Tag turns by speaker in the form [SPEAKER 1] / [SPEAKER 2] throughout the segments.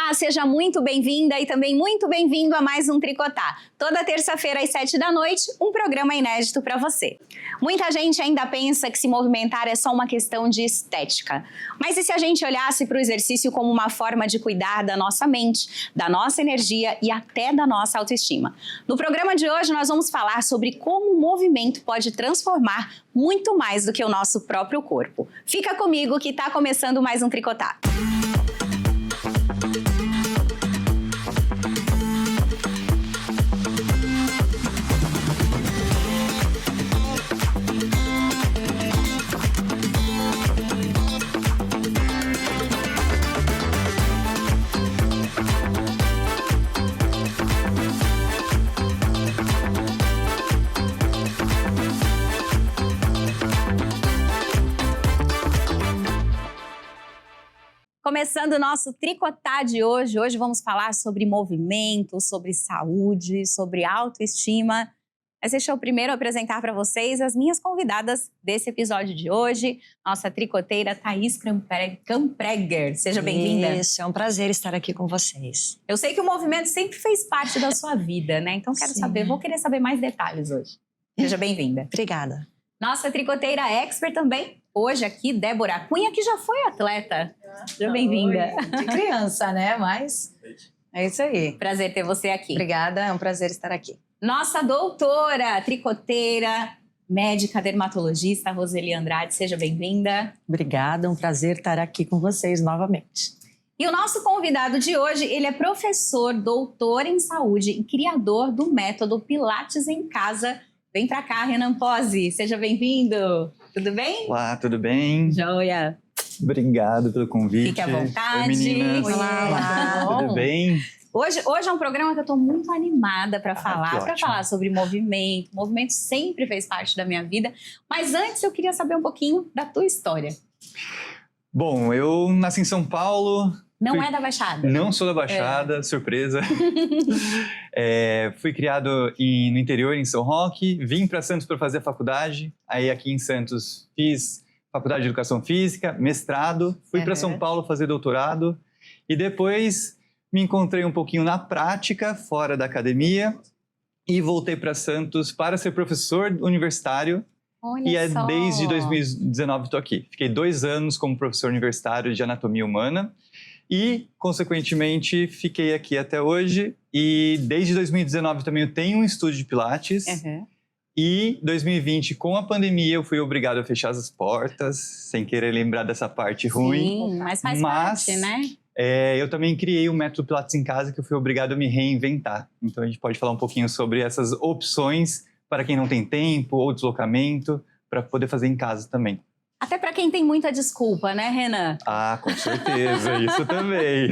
[SPEAKER 1] Olá, seja muito bem-vinda e também muito bem-vindo a mais um Tricotar. Toda terça-feira às 7 da noite, um programa inédito para você. Muita gente ainda pensa que se movimentar é só uma questão de estética. Mas e se a gente olhasse para o exercício como uma forma de cuidar da nossa mente, da nossa energia e até da nossa autoestima? No programa de hoje nós vamos falar sobre como o movimento pode transformar muito mais do que o nosso próprio corpo. Fica comigo que está começando mais um Tricotar. Começando o nosso Tricotar de hoje. Hoje vamos falar sobre movimento, sobre saúde, sobre autoestima. Mas deixa eu primeiro apresentar para vocês as minhas convidadas desse episódio de hoje. Nossa tricoteira Thaís Campreger. Seja bem-vinda.
[SPEAKER 2] Isso, é um prazer estar aqui com vocês.
[SPEAKER 1] Eu sei que o movimento sempre fez parte da sua vida, né? Então vou querer saber mais detalhes hoje. Seja bem-vinda.
[SPEAKER 2] Obrigada.
[SPEAKER 1] Nossa tricoteira expert também. Hoje aqui, Débora Cunha, que já foi atleta. Seja bem-vinda.
[SPEAKER 3] De criança, né? Mas é isso aí.
[SPEAKER 1] Prazer ter você aqui.
[SPEAKER 3] Obrigada, é um prazer estar aqui.
[SPEAKER 1] Nossa doutora, tricoteira, médica dermatologista, Roseli Andrade. Seja bem-vinda.
[SPEAKER 2] Obrigada, um prazer estar aqui com vocês novamente.
[SPEAKER 1] E o nosso convidado de hoje, ele é professor, doutor em saúde e criador do método Pilates em Casa. Vem pra cá, Renan Pozzi. Seja bem-vindo. Tudo bem?
[SPEAKER 4] Olá, tudo bem?
[SPEAKER 1] Joia.
[SPEAKER 4] Obrigado pelo convite.
[SPEAKER 1] Fique à vontade.
[SPEAKER 4] Oi, meninas.
[SPEAKER 1] Olá.
[SPEAKER 4] Tudo bem?
[SPEAKER 1] Hoje é um programa que eu estou muito animada para falar sobre movimento. O movimento sempre fez parte da minha vida. Mas antes eu queria saber um pouquinho da tua história.
[SPEAKER 4] Bom, eu nasci em São Paulo.
[SPEAKER 1] Não é da Baixada?
[SPEAKER 4] Não sou da Baixada, surpresa. Fui criado no interior, em São Roque. Vim para Santos para fazer a faculdade. Aí aqui em Santos fiz faculdade de Educação Física, mestrado. Fui para São Paulo fazer doutorado. E depois me encontrei um pouquinho na prática, fora da academia. E voltei para Santos para ser professor universitário.
[SPEAKER 1] Olha só.
[SPEAKER 4] Desde 2019 estou aqui. Fiquei 2 anos como professor universitário de anatomia humana. E, consequentemente, fiquei aqui até hoje. E desde 2019 também eu tenho um estúdio de Pilates. E 2020, com a pandemia, eu fui obrigado a fechar as portas, sem querer lembrar dessa parte ruim.
[SPEAKER 1] Sim, mas faz parte, né?
[SPEAKER 4] Eu também criei o método Pilates em Casa, que eu fui obrigado a me reinventar. Então a gente pode falar um pouquinho sobre essas opções para quem não tem tempo ou deslocamento, para poder fazer em casa também.
[SPEAKER 1] Até para quem tem muita desculpa, né, Renan?
[SPEAKER 4] Ah, com certeza, isso também.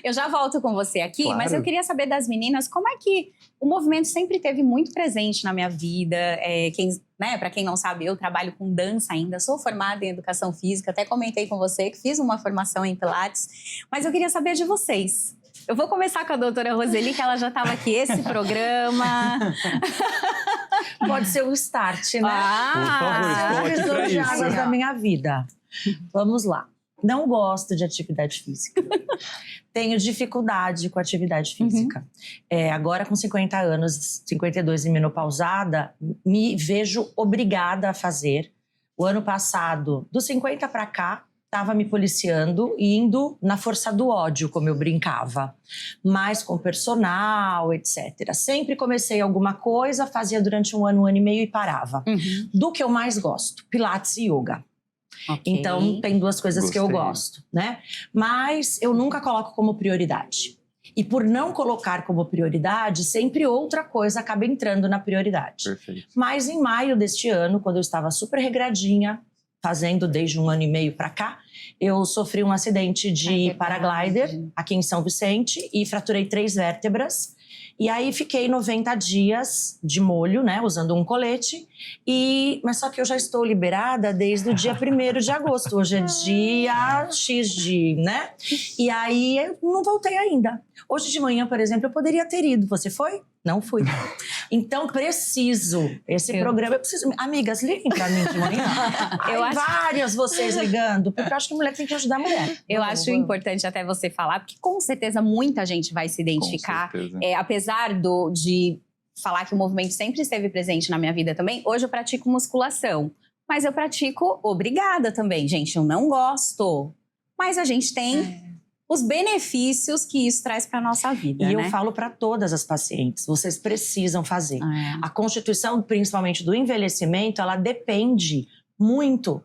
[SPEAKER 1] Eu já volto com você aqui,
[SPEAKER 4] Claro.
[SPEAKER 1] Mas eu queria saber das meninas como é que o movimento sempre esteve muito presente na minha vida. Para quem não sabe, eu trabalho com dança ainda, sou formada em educação física, até comentei com você que fiz uma formação em Pilates, mas eu queria saber de vocês. Eu vou começar com a doutora Roseli, que ela já estava aqui esse programa.
[SPEAKER 3] Pode ser o start, né?
[SPEAKER 4] Por favor,
[SPEAKER 3] Divisor de águas da minha vida. Vamos lá. Não gosto de atividade física. Tenho dificuldade com atividade física. Agora, com 50 anos, 52 e menopausada, me vejo obrigada a fazer. O ano passado, dos 50 para cá, estava me policiando e indo na força do ódio, como eu brincava. Mas com personal, etc. Sempre comecei alguma coisa, fazia durante um ano e meio e parava. Do que eu mais gosto, Pilates e Yoga.
[SPEAKER 1] Okay.
[SPEAKER 3] Então, tem 2 coisas que eu gosto, né? Mas eu nunca coloco como prioridade. E por não colocar como prioridade, sempre outra coisa acaba entrando na prioridade.
[SPEAKER 4] Perfeito.
[SPEAKER 3] Mas em maio deste ano, quando eu estava super regradinha, fazendo desde um ano e meio para cá, eu sofri um acidente de paraglider aqui em São Vicente e fraturei 3 vértebras. E aí fiquei 90 dias de molho, né, usando um colete. Mas só que eu já estou liberada desde o dia 1º de agosto. Hoje é dia X né? E aí eu não voltei ainda. Hoje de manhã, por exemplo, eu poderia ter ido. Você foi? Não fui. Então, preciso. Esse programa eu preciso. Amigas, liguem pra mim de manhã. Várias vocês ligando, porque eu acho que a mulher tem que ajudar a mulher.
[SPEAKER 1] Eu acho importante até você falar, porque com certeza muita gente vai se identificar. Apesar de falar que o movimento sempre esteve presente na minha vida também, hoje eu pratico musculação. Mas eu pratico obrigada também. Gente, eu não gosto. Mas a gente tem os benefícios que isso traz para nossa vida,
[SPEAKER 3] E
[SPEAKER 1] né?
[SPEAKER 3] eu falo para todas as pacientes, vocês precisam fazer. A constituição, principalmente do envelhecimento, ela depende muito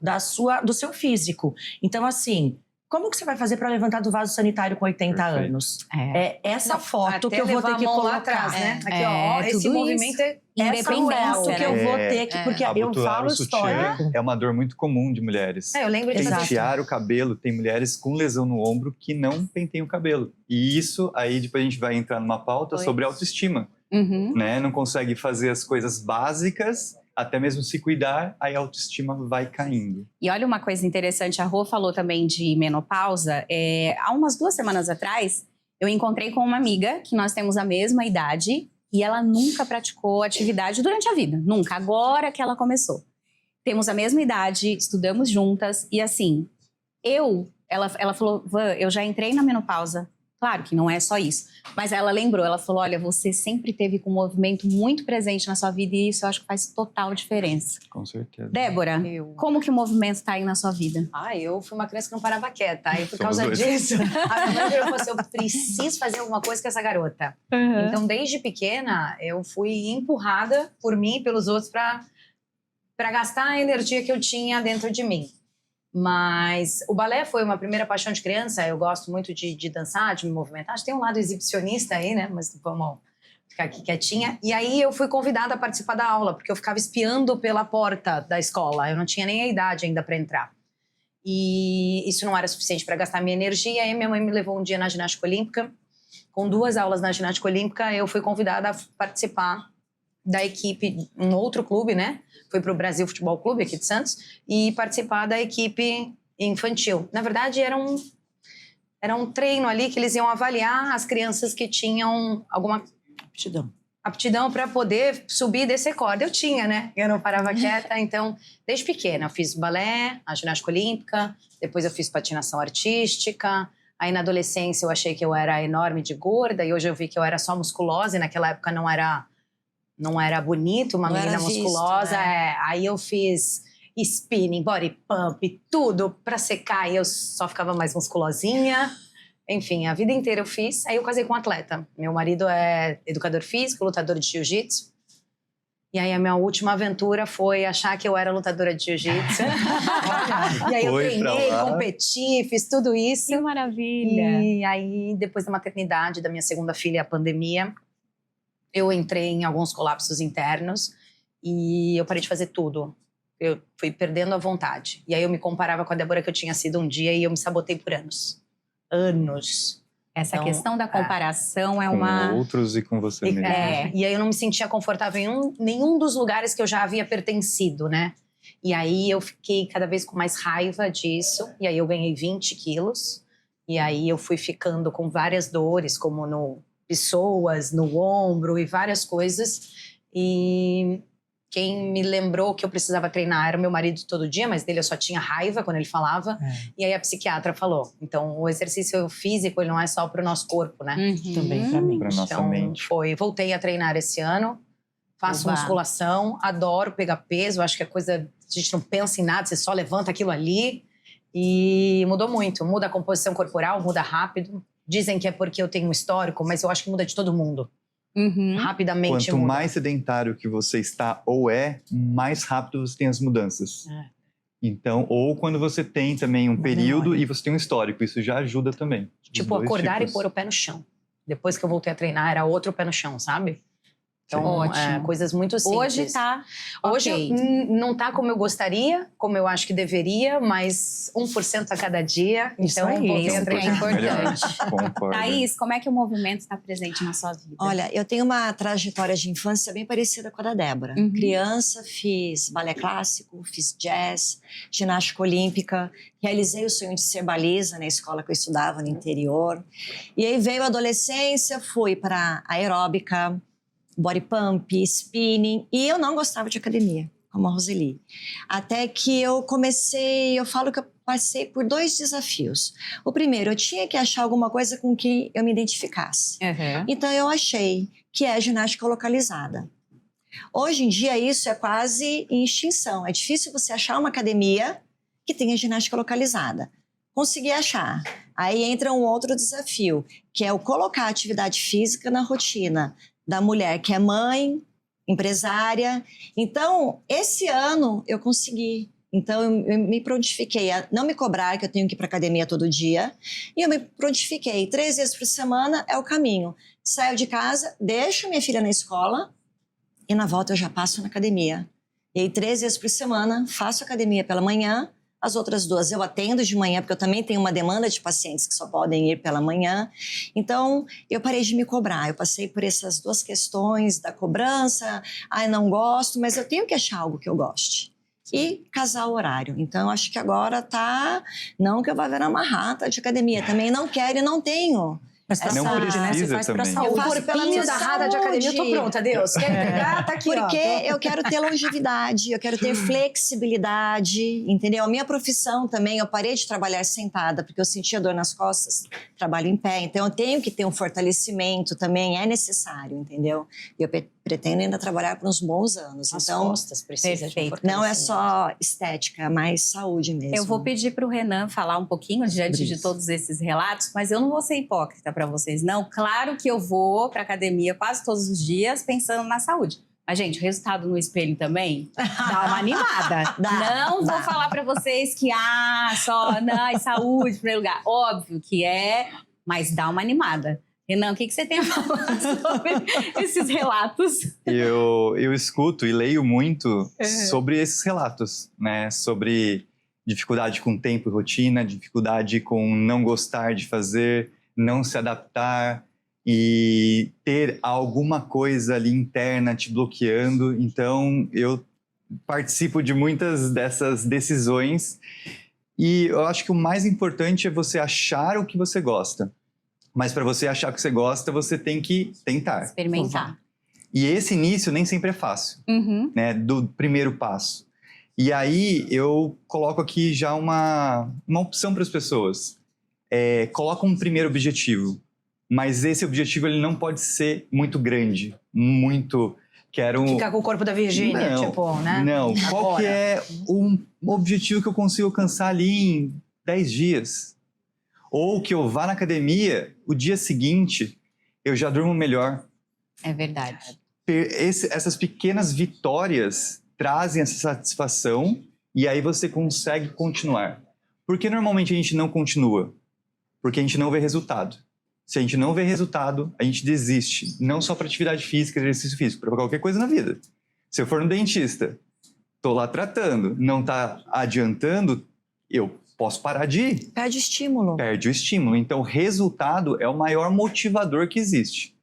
[SPEAKER 3] do seu físico. Então, assim, como que você vai fazer para levantar do vaso sanitário com 80 anos? É essa foto que eu vou ter que colocar
[SPEAKER 5] lá atrás, né? Aqui, ó, esse
[SPEAKER 1] tudo
[SPEAKER 5] movimento
[SPEAKER 1] isso.
[SPEAKER 3] Essa foto que eu vou ter que... Porque eu falo histórico.
[SPEAKER 4] É uma dor muito comum de mulheres.
[SPEAKER 5] Eu lembro de
[SPEAKER 4] Pentear o cabelo, tem mulheres com lesão no ombro que não penteiam o cabelo. E isso, aí depois a gente vai entrar numa pauta sobre autoestima. Né? Não consegue fazer as coisas básicas, até mesmo se cuidar, aí a autoestima vai caindo.
[SPEAKER 1] E olha uma coisa interessante, a Rô falou também de menopausa. Há umas 2 semanas atrás, eu encontrei com uma amiga que nós temos a mesma idade e ela nunca praticou atividade durante a vida. Nunca. Agora que ela começou. Temos a mesma idade, estudamos juntas e assim, ela falou, Van, eu já entrei na menopausa. Claro que não é só isso. Mas ela lembrou, ela falou, olha, você sempre teve com um movimento muito presente na sua vida e isso eu acho que faz total diferença.
[SPEAKER 4] Com certeza.
[SPEAKER 1] Débora, como que o movimento está aí na sua vida?
[SPEAKER 5] Eu fui uma criança que não parava quieta. Aí por
[SPEAKER 4] Somos
[SPEAKER 5] causa
[SPEAKER 4] dois.
[SPEAKER 5] disso, a minha mãe virou e falou assim, eu preciso fazer alguma coisa com essa garota. Então, desde pequena, eu fui empurrada por mim e pelos outros para gastar a energia que eu tinha dentro de mim. Mas o balé foi uma primeira paixão de criança. Eu gosto muito de dançar, de me movimentar. Acho que tem um lado exibicionista aí, né? Mas vamos ficar aqui quietinha. E aí eu fui convidada a participar da aula, porque eu ficava espiando pela porta da escola. Eu não tinha nem a idade ainda para entrar. E isso não era suficiente para gastar minha energia. Aí minha mãe me levou um dia na ginástica olímpica. Com 2 aulas na ginástica olímpica, eu fui convidada a participar da equipe, um outro clube, né? Fui para o Brasil Futebol Clube, aqui de Santos, e participar da equipe infantil. Na verdade, era um treino ali que eles iam avaliar as crianças que tinham alguma aptidão para poder subir e descer corda. Eu tinha, né? Eu não parava quieta, então, desde pequena, eu fiz balé, a ginástica olímpica, depois eu fiz patinação artística. Aí, na adolescência, eu achei que eu era enorme de gorda, e hoje eu vi que eu era só musculosa, e naquela época não era bonito, uma menina musculosa. Aí eu fiz spinning, body pump, tudo pra secar. E eu só ficava mais musculosinha. Enfim, a vida inteira eu fiz. Aí eu casei com um atleta. Meu marido é educador físico, lutador de jiu-jitsu. E aí a minha última aventura foi achar que eu era lutadora de jiu-jitsu. E aí eu treinei, competi, fiz tudo isso.
[SPEAKER 1] Que maravilha!
[SPEAKER 5] E aí, depois da maternidade da minha segunda filha, a pandemia, eu entrei em alguns colapsos internos e eu parei de fazer tudo. Eu fui perdendo a vontade. E aí eu me comparava com a Débora que eu tinha sido um dia e eu me sabotei por anos. Anos.
[SPEAKER 1] Essa
[SPEAKER 5] Então,
[SPEAKER 1] questão da comparação é
[SPEAKER 4] com
[SPEAKER 1] uma...
[SPEAKER 4] outros e com você mesmo.
[SPEAKER 5] E aí eu não me sentia confortável em nenhum dos lugares que eu já havia pertencido, né? E aí eu fiquei cada vez com mais raiva disso. E aí eu ganhei 20 quilos. E aí eu fui ficando com várias dores, como no pessoas, no ombro e várias coisas. E quem me lembrou que eu precisava treinar era o meu marido todo dia, mas dele eu só tinha raiva quando ele falava. E aí a psiquiatra falou, então o exercício físico ele não é só para o nosso corpo, né?
[SPEAKER 3] Também para mim.
[SPEAKER 4] Pra nossa mente.
[SPEAKER 5] Voltei a treinar esse ano, faço musculação, adoro pegar peso, acho que é coisa, a gente não pensa em nada, você só levanta aquilo ali. E mudou muito, muda a composição corporal, muda rápido. Dizem que é porque eu tenho um histórico, mas eu acho que muda de todo mundo. Rapidamente
[SPEAKER 4] Quanto
[SPEAKER 5] muda.
[SPEAKER 4] mais sedentário que você está ou mais rápido você tem as mudanças. Então, ou quando você tem também um período e você tem um histórico, isso já ajuda também.
[SPEAKER 5] Tipo, acordar e pôr o pé no chão. Depois que eu voltei a treinar, era outro pé no chão, sabe? Então,
[SPEAKER 1] Ótimo.
[SPEAKER 5] Coisas muito simples.
[SPEAKER 1] Hoje tá
[SPEAKER 5] Hoje não tá como eu gostaria, como eu acho que deveria, mas 1% a cada dia. Então,
[SPEAKER 3] aí,
[SPEAKER 5] voltei
[SPEAKER 1] isso
[SPEAKER 5] a
[SPEAKER 1] que é
[SPEAKER 5] treinar.
[SPEAKER 1] importante.
[SPEAKER 4] Concordo.
[SPEAKER 1] Thaís, como é que o movimento está presente na sua vida?
[SPEAKER 2] Olha, eu tenho uma trajetória de infância bem parecida com a da Débora. Criança, fiz balé clássico, fiz jazz, ginástica olímpica, realizei o sonho de ser baliza na escola que eu estudava no interior. E aí veio a adolescência, fui para aeróbica, body pump, spinning, e eu não gostava de academia, como a Roseli. Até que eu falo que eu passei por 2 desafios. O primeiro, eu tinha que achar alguma coisa com que eu me identificasse. Então eu achei que é ginástica localizada. Hoje em dia isso é quase em extinção. É difícil você achar uma academia que tenha ginástica localizada. Consegui achar. Aí entra um outro desafio, que é o colocar a atividade física na rotina da mulher que é mãe, empresária. Então, esse ano eu consegui. Então, eu me prontifiquei a não me cobrar que eu tenho que ir para academia todo dia. E eu me prontifiquei. 3 vezes por semana é o caminho. Saio de casa, deixo minha filha na escola e na volta eu já passo na academia. E aí, 3 vezes por semana, faço academia pela manhã. As outras 2 eu atendo de manhã, porque eu também tenho uma demanda de pacientes que só podem ir pela manhã. Então, eu parei de me cobrar. Eu passei por essas 2 questões da cobrança. Ai, não gosto, mas eu tenho que achar algo que eu goste. E casar o horário. Então, eu acho que agora tá... Não que eu vá ver uma rata de academia. Também não quero e não tenho.
[SPEAKER 3] Mas pra
[SPEAKER 4] Não
[SPEAKER 3] saúde, né? Você
[SPEAKER 4] precisa
[SPEAKER 3] faz pra
[SPEAKER 4] também.
[SPEAKER 3] saúde.
[SPEAKER 5] Eu
[SPEAKER 2] faço
[SPEAKER 5] faço
[SPEAKER 2] pela minha
[SPEAKER 5] da rata de academia, eu tô
[SPEAKER 2] saúde.
[SPEAKER 5] pronta, Deus. Quer pegar? Tá aqui,
[SPEAKER 2] Porque
[SPEAKER 5] ó.
[SPEAKER 2] eu quero ter longevidade, eu quero ter flexibilidade, entendeu? A minha profissão também, eu parei de trabalhar sentada, porque eu sentia dor nas costas, trabalho em pé. Então, eu tenho que ter um fortalecimento também, é necessário, entendeu? E eu pretendo ainda trabalhar por uns bons anos.
[SPEAKER 5] As
[SPEAKER 2] Então,
[SPEAKER 5] costas precisam de um
[SPEAKER 1] perfeito.
[SPEAKER 2] não é
[SPEAKER 5] fortalecimento.
[SPEAKER 2] só estética, é mais saúde mesmo.
[SPEAKER 1] Eu vou pedir para o Renan falar um pouquinho diante
[SPEAKER 2] Sobre
[SPEAKER 1] de
[SPEAKER 2] isso.
[SPEAKER 1] todos esses relatos, mas eu não vou ser hipócrita para vocês, não. Claro que eu vou para academia quase todos os dias pensando na saúde. Mas, gente, o resultado no espelho também dá uma animada. Não vou falar para vocês que, não, saúde, em primeiro lugar. Óbvio que é, mas dá uma animada. Renan, o que você tem a falar sobre esses relatos?
[SPEAKER 4] Eu escuto e leio muito sobre esses relatos, né? Sobre dificuldade com tempo e rotina, dificuldade com não gostar de fazer, não se adaptar e ter alguma coisa ali interna te bloqueando. Então, eu participo de muitas dessas decisões e eu acho que o mais importante é você achar o que você gosta. Mas para você achar o que você gosta, você tem que tentar.
[SPEAKER 1] Experimentar.
[SPEAKER 4] E esse início nem sempre é fácil, né? Do primeiro passo. E aí eu coloco aqui já uma opção para as pessoas. Coloca um primeiro objetivo, mas esse objetivo ele não pode ser muito grande, muito...
[SPEAKER 5] Ficar com o corpo da Virgínia,
[SPEAKER 4] não,
[SPEAKER 5] tipo, né?
[SPEAKER 4] Não, qual que é um objetivo que eu consigo alcançar ali em 10 dias? Ou que eu vá na academia, o dia seguinte eu já durmo melhor.
[SPEAKER 1] É verdade.
[SPEAKER 4] Essas pequenas vitórias trazem essa satisfação e aí você consegue continuar. Por que normalmente a gente não continua? Porque a gente não vê resultado. Se a gente não vê resultado, a gente desiste. Não só para atividade física, exercício físico, para qualquer coisa na vida. Se eu for no dentista, estou lá tratando, não está adiantando, eu posso parar de ir.
[SPEAKER 2] Perde estímulo.
[SPEAKER 4] Perde o estímulo. Então, o resultado é o maior motivador que existe.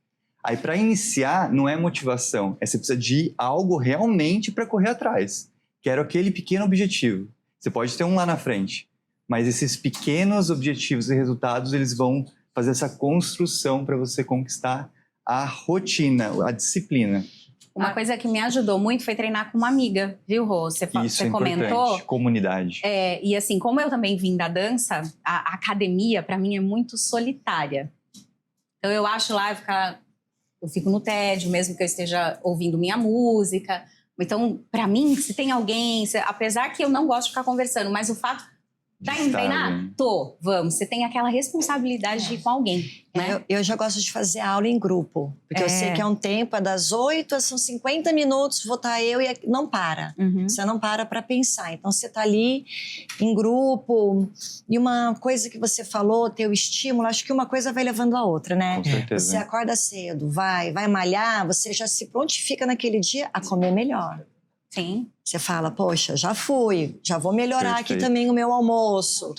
[SPEAKER 4] Aí, para iniciar, não é motivação. Você precisa de algo realmente para correr atrás. Quero aquele pequeno objetivo. Você pode ter um lá na frente. Mas esses pequenos objetivos e resultados, eles vão fazer essa construção para você conquistar a rotina, a disciplina.
[SPEAKER 1] Uma coisa que me ajudou muito foi treinar com uma amiga, viu, Rô? Você
[SPEAKER 4] Isso é
[SPEAKER 1] comentou.
[SPEAKER 4] importante, comunidade.
[SPEAKER 1] E assim, como eu também vim da dança, a academia, para mim, é muito solitária. Então, eu acho lá, eu fico no tédio, mesmo que eu esteja ouvindo minha música. Então, para mim, se tem alguém... apesar que eu não gosto de ficar conversando, mas o fato... Tá indo treinar? Tô, vamos. Você tem aquela responsabilidade de ir com alguém, né?
[SPEAKER 2] Eu já gosto de fazer aula em grupo. Porque eu sei que é um tempo, é das 8, são 50 minutos, vou estar eu e não para. Você não para pensar. Então, você tá ali em grupo. E uma coisa que você falou, teu estímulo, acho que uma coisa vai levando a outra, né?
[SPEAKER 4] Com certeza.
[SPEAKER 2] Você acorda cedo, vai malhar, você já se prontifica naquele dia a comer melhor.
[SPEAKER 1] Sim.
[SPEAKER 2] Você fala, poxa, já fui, já vou melhorar
[SPEAKER 4] Perfeito.
[SPEAKER 2] aqui também o meu almoço.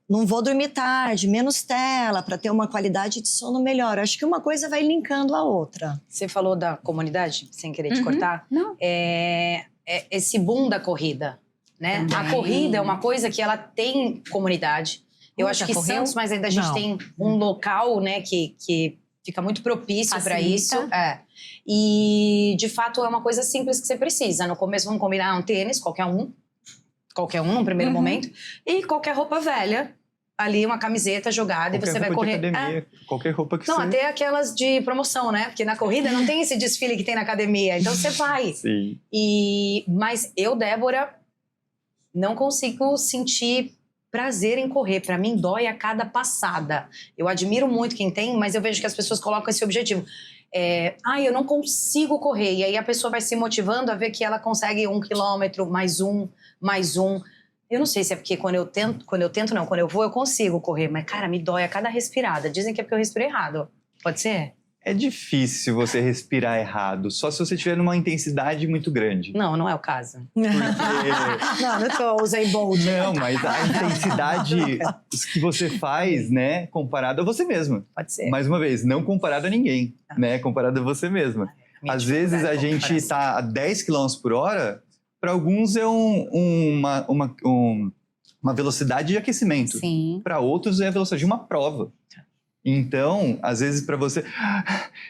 [SPEAKER 2] Não vou dormir tarde, menos tela, para ter uma qualidade de sono melhor. Acho que uma coisa vai linkando a outra.
[SPEAKER 5] Você falou da comunidade, sem querer te cortar.
[SPEAKER 1] Não.
[SPEAKER 5] Esse boom da corrida, né?
[SPEAKER 1] Também.
[SPEAKER 5] A corrida é uma coisa que ela tem comunidade. Eu acho
[SPEAKER 3] Já
[SPEAKER 5] que
[SPEAKER 3] correu?
[SPEAKER 5] Santos, mas ainda a gente
[SPEAKER 3] Não.
[SPEAKER 5] tem um local, né, que fica muito propício para
[SPEAKER 1] Facilita.
[SPEAKER 5] isso. E, de fato, é uma coisa simples que você precisa. No começo, vamos combinar um tênis, qualquer um no primeiro momento, e qualquer roupa velha, ali uma camiseta jogada
[SPEAKER 4] Qualquer
[SPEAKER 5] e você vai
[SPEAKER 4] roupa de
[SPEAKER 5] correr.
[SPEAKER 4] academia, qualquer roupa que
[SPEAKER 5] Não,
[SPEAKER 4] você...
[SPEAKER 5] até aquelas de promoção, né? Porque na corrida não tem esse desfile que tem na academia. Então você vai.
[SPEAKER 4] Sim.
[SPEAKER 5] Mas eu, Débora, não consigo sentir prazer em correr. Para mim, dói a cada passada. Eu admiro muito quem tem, mas eu vejo que as pessoas colocam esse objetivo. Eu não consigo correr. E aí a pessoa vai se motivando a ver que ela consegue 1 quilômetro, mais um. Eu não sei se é porque quando eu vou, eu consigo correr. Mas, cara, me dói a cada respirada. Dizem que é porque eu respirei errado. Pode ser?
[SPEAKER 4] É difícil você respirar errado, só se você tiver numa intensidade muito grande.
[SPEAKER 5] Não, não é o caso.
[SPEAKER 4] Porque...
[SPEAKER 5] Não sou Usain Bolt.
[SPEAKER 4] Não, mas a intensidade que você faz, né, comparado a você mesma.
[SPEAKER 5] Pode ser.
[SPEAKER 4] Mais uma vez, não comparado a ninguém, né, comparado a você mesma.
[SPEAKER 5] Minha
[SPEAKER 4] Às vezes a
[SPEAKER 5] dificuldade de
[SPEAKER 4] gente
[SPEAKER 5] comparação.
[SPEAKER 4] está a 10 km por hora, para alguns é uma velocidade de aquecimento.
[SPEAKER 1] Sim.
[SPEAKER 4] Para outros é a velocidade de uma prova. Então, às vezes para você,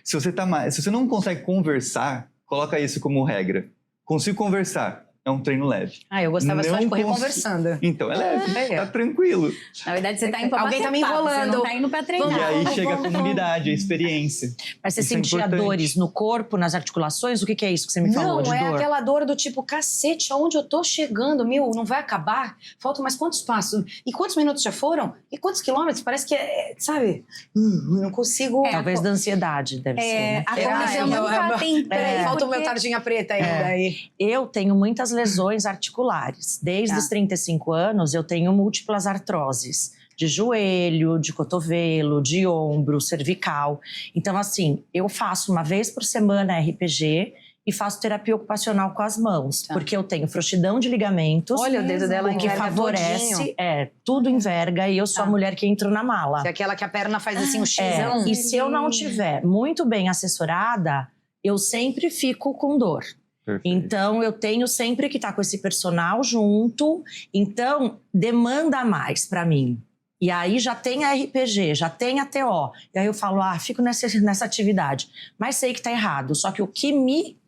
[SPEAKER 4] se você não consegue conversar, coloca isso como regra. Consigo conversar, é um treino leve.
[SPEAKER 5] Eu gostava só de correr
[SPEAKER 4] Não
[SPEAKER 5] conversando.
[SPEAKER 4] Então é leve,
[SPEAKER 5] É.
[SPEAKER 4] tá tranquilo.
[SPEAKER 1] Na verdade, você tá indo pra
[SPEAKER 5] Alguém
[SPEAKER 1] bater
[SPEAKER 5] tá me
[SPEAKER 1] papo, você
[SPEAKER 5] enrolando.
[SPEAKER 1] não tá indo pra treinar.
[SPEAKER 4] E aí chega a comunidade, a experiência.
[SPEAKER 3] Mas você
[SPEAKER 4] Isso é
[SPEAKER 3] sentia
[SPEAKER 4] importante.
[SPEAKER 3] dores no corpo, nas articulações? O que é isso que você me falou de
[SPEAKER 5] Não, é
[SPEAKER 3] dor?
[SPEAKER 5] aquela dor do tipo, cacete, aonde eu tô chegando? Não vai acabar? Faltam mais quantos passos? E quantos minutos já foram? E quantos quilômetros? Parece que sabe? Não consigo...
[SPEAKER 3] Talvez da ansiedade, deve ser. Né?
[SPEAKER 1] A
[SPEAKER 5] Será?
[SPEAKER 1] corrida eu
[SPEAKER 5] É,
[SPEAKER 1] nunca tentei.
[SPEAKER 5] Falta o meu
[SPEAKER 1] porque-
[SPEAKER 5] tardinha preta ainda aí.
[SPEAKER 3] Eu tenho muitas lesões articulares. Desde os 35 anos, eu tenho múltiplas artroses. De joelho, de cotovelo, de ombro, cervical. Então, assim, eu faço uma vez por semana RPG e faço terapia ocupacional com as mãos.
[SPEAKER 5] Tá.
[SPEAKER 3] Porque eu tenho frouxidão de ligamentos.
[SPEAKER 5] Olha, o dedo dela
[SPEAKER 3] o que
[SPEAKER 5] enverga
[SPEAKER 3] favorece,
[SPEAKER 5] todinho.
[SPEAKER 3] tudo enverga e eu sou a
[SPEAKER 5] Tá.
[SPEAKER 3] mulher que entro na mala.
[SPEAKER 5] Que é aquela que a perna faz assim, um
[SPEAKER 3] É,
[SPEAKER 5] xizão.
[SPEAKER 3] e se eu não tiver muito bem assessorada, eu sempre fico com dor.
[SPEAKER 4] Perfeito.
[SPEAKER 3] Então, eu tenho sempre que estar com esse personal junto. Então, demanda mais para mim. E aí já tem a RPG, já tem a TO. E aí eu falo, fico nessa atividade. Mas sei que tá errado. Só que o que me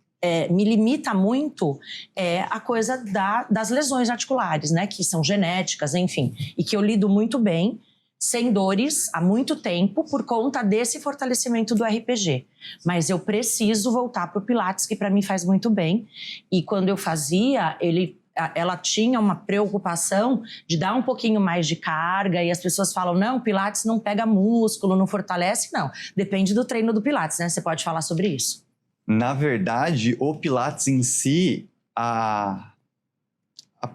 [SPEAKER 3] limita muito é a coisa das lesões articulares, né? Que são genéticas, enfim. E que eu lido muito bem, sem dores, há muito tempo, por conta desse fortalecimento do RPG. Mas eu preciso voltar para o Pilates, que para mim faz muito bem. E quando eu fazia, ela tinha uma preocupação de dar um pouquinho mais de carga, e as pessoas falam, não, Pilates não pega músculo, não fortalece. Não, depende do treino do Pilates, né? Você pode falar sobre isso.
[SPEAKER 4] Na verdade, o Pilates em si, a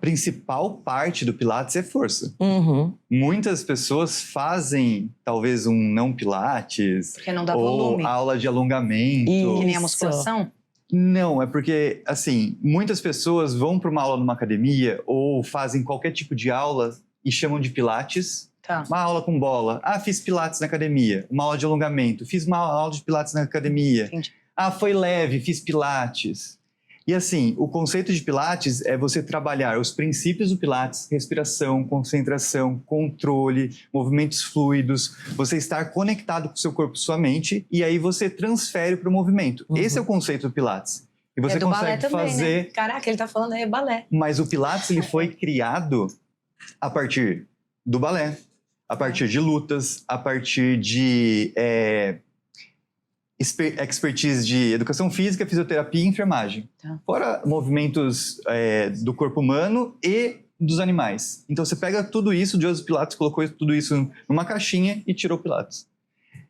[SPEAKER 4] principal parte do Pilates é força.
[SPEAKER 3] Uhum.
[SPEAKER 4] Muitas pessoas fazem, talvez, um não Pilates,
[SPEAKER 5] Porque não dá
[SPEAKER 4] ou
[SPEAKER 5] volume.
[SPEAKER 4] aula de alongamento.
[SPEAKER 5] Que nem a
[SPEAKER 3] Isso.
[SPEAKER 5] musculação.
[SPEAKER 4] Não, é porque, assim, muitas pessoas vão para uma aula numa academia ou fazem qualquer tipo de aula e chamam de Pilates.
[SPEAKER 5] Tá.
[SPEAKER 4] Uma aula com bola. Fiz Pilates na academia. Uma aula de alongamento. Fiz uma aula de Pilates na academia.
[SPEAKER 5] Entendi.
[SPEAKER 4] Foi leve, fiz Pilates. E assim, o conceito de Pilates é você trabalhar os princípios do Pilates, respiração, concentração, controle, movimentos fluidos, você estar conectado com o seu corpo e sua mente, e aí você transfere para o movimento.
[SPEAKER 3] Uhum.
[SPEAKER 4] Esse é o conceito do Pilates. E você
[SPEAKER 5] do balé
[SPEAKER 4] consegue
[SPEAKER 5] também,
[SPEAKER 4] fazer...
[SPEAKER 5] né? Caraca, ele tá falando aí balé.
[SPEAKER 4] Mas o Pilates ele foi criado a partir do balé, a partir de lutas, a partir de expertise de educação física, fisioterapia e enfermagem.
[SPEAKER 5] Tá.
[SPEAKER 4] Fora movimentos do corpo humano e dos animais. Então você pega tudo isso, o Joseph Pilates colocou tudo isso numa caixinha e tirou o Pilates.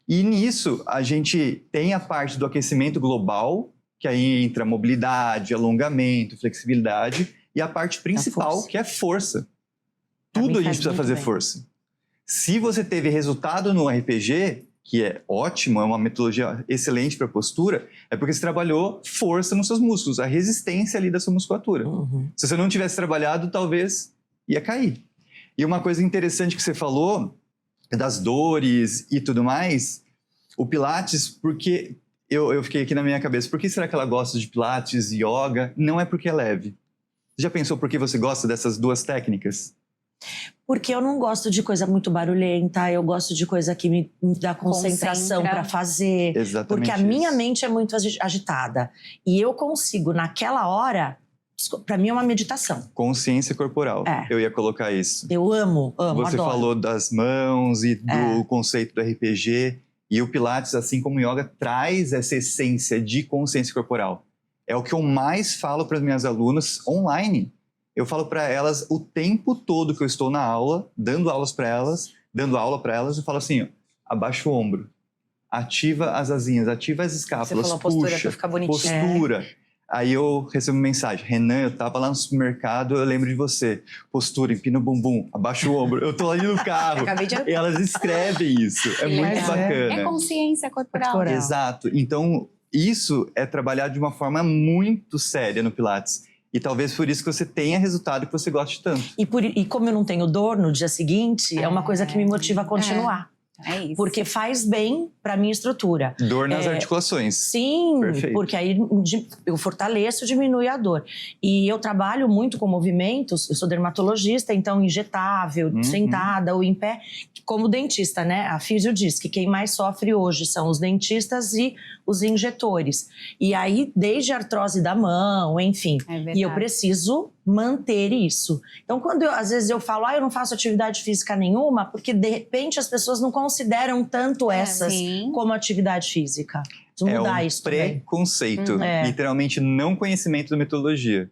[SPEAKER 4] E nisso a gente tem a parte do aquecimento global, que aí entra mobilidade, alongamento, flexibilidade, e a parte principal,
[SPEAKER 3] força.
[SPEAKER 4] que é força.
[SPEAKER 3] Pra mim
[SPEAKER 4] Tudo a gente
[SPEAKER 3] faz
[SPEAKER 4] precisa
[SPEAKER 3] muito
[SPEAKER 4] fazer
[SPEAKER 3] bem.
[SPEAKER 4] força. Se você teve resultado no RPG, que é ótimo, é uma metodologia excelente para postura, é porque você trabalhou força nos seus músculos, a resistência ali da sua musculatura.
[SPEAKER 3] Uhum.
[SPEAKER 4] Se você não tivesse trabalhado, talvez ia cair. E uma coisa interessante que você falou, das dores e tudo mais, o Pilates, porque eu fiquei aqui na minha cabeça, por que será que ela gosta de Pilates e Yoga? Não é porque é leve. Você já pensou por que você gosta dessas duas técnicas?
[SPEAKER 3] Porque eu não gosto de coisa muito barulhenta, eu gosto de coisa que me dá concentração para fazer.
[SPEAKER 4] Exatamente.
[SPEAKER 3] Porque a minha mente é muito agitada. E eu consigo, naquela hora, para mim é uma meditação.
[SPEAKER 4] Consciência corporal. Eu ia colocar isso.
[SPEAKER 3] Eu amo,
[SPEAKER 4] Você
[SPEAKER 3] adoro.
[SPEAKER 4] falou das mãos e do conceito do RPG. E o Pilates, assim como o Yoga, traz essa essência de consciência corporal. É o que eu mais falo para as minhas alunas online. Eu falo para elas o tempo todo que eu estou na aula, dando aula para elas, eu falo assim, ó, abaixa o ombro, ativa as asinhas, ativa as escápulas,
[SPEAKER 5] Você falou a postura
[SPEAKER 4] puxa,
[SPEAKER 5] pra ficar bonitinho.
[SPEAKER 4] postura. Aí eu recebo uma mensagem, Renan, eu tava lá no supermercado, eu lembro de você. Postura, empina o bumbum, abaixa o ombro. Eu tô ali no carro. E elas escrevem isso. É muito bacana.
[SPEAKER 1] É consciência corporal.
[SPEAKER 4] Exato. Então, isso é trabalhar de uma forma muito séria no Pilates. E talvez por isso que você tenha resultado que você goste tanto.
[SPEAKER 3] E como eu não tenho dor no dia seguinte, é uma coisa que me motiva a continuar.
[SPEAKER 1] É isso.
[SPEAKER 3] Porque faz bem pra minha estrutura.
[SPEAKER 4] Dor nas articulações.
[SPEAKER 3] Sim,
[SPEAKER 4] Perfeito.
[SPEAKER 3] porque aí eu fortaleço, diminui a dor. E eu trabalho muito com movimentos, eu sou dermatologista, então injetável, sentada ou em pé, como dentista, né? A físio diz que quem mais sofre hoje são os dentistas e os injetores. E aí, desde a artrose da mão, enfim. E eu preciso manter isso. Então, às vezes eu falo, eu não faço atividade física nenhuma, porque de repente as pessoas não consideram tanto essas como atividade física. Preciso mudar isso também.
[SPEAKER 4] Preconceito. Literalmente não conhecimento da metodologia.